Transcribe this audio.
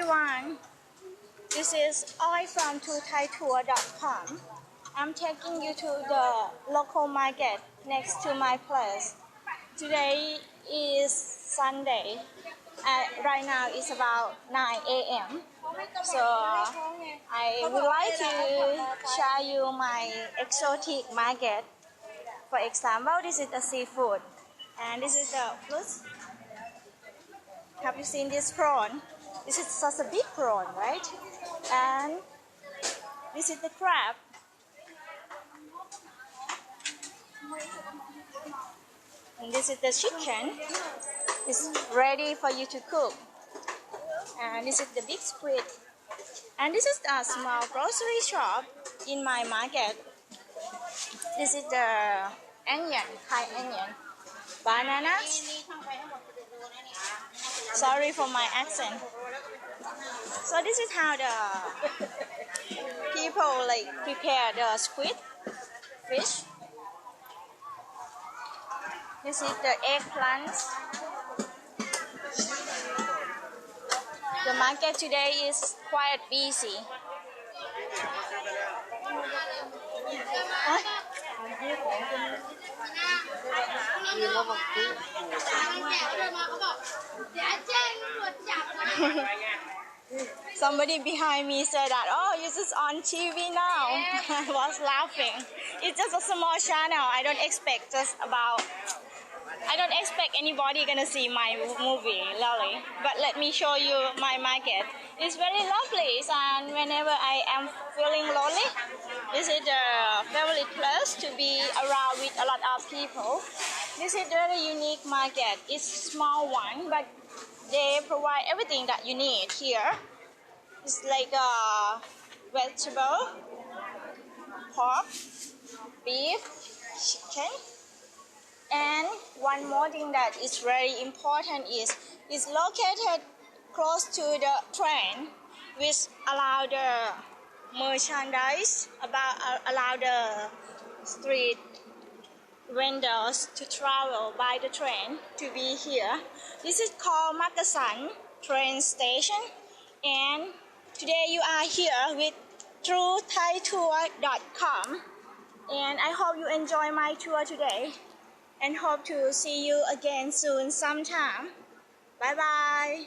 everyone, this is I from thaitour.com. I'm taking you to the local market next to my place. Today is Sunday. Right now it's about 9 a.m. So I would like to show you my exotic market. For example, this is the seafood and this is the fruits. Have you seen this prawn? This is such a big prawn, right? And this is the crab. And this is the chicken. It's ready for you to cook. And this is the big squid. And this is a small grocery shop in my market. This is the onion, Thai onion. Bananas. Sorry for my accent. So this is how the people prepare the squid fish. This is the eggplants. The market today is quite busy. Somebody behind me said that, oh, you're just on TV now. I was laughing. It's just a small channel. I don't expect anybody gonna see my movie, really. But let me show you my market. It's very lovely, and whenever I am feeling lonely, this is the favorite place to be around with a lot of people. This is a very unique market. It's a small one, but they provide everything that you need here. It's like a vegetable, pork, beef, chicken. And one more thing that is very important is it's located close to the train, which allow the merchandise, allow the street vendors to travel by the train to be here. This is called Makkasan train station, and today you are here with through Thaitour.com, and I hope you enjoy my tour today. And hope to see you again soon sometime. Bye bye.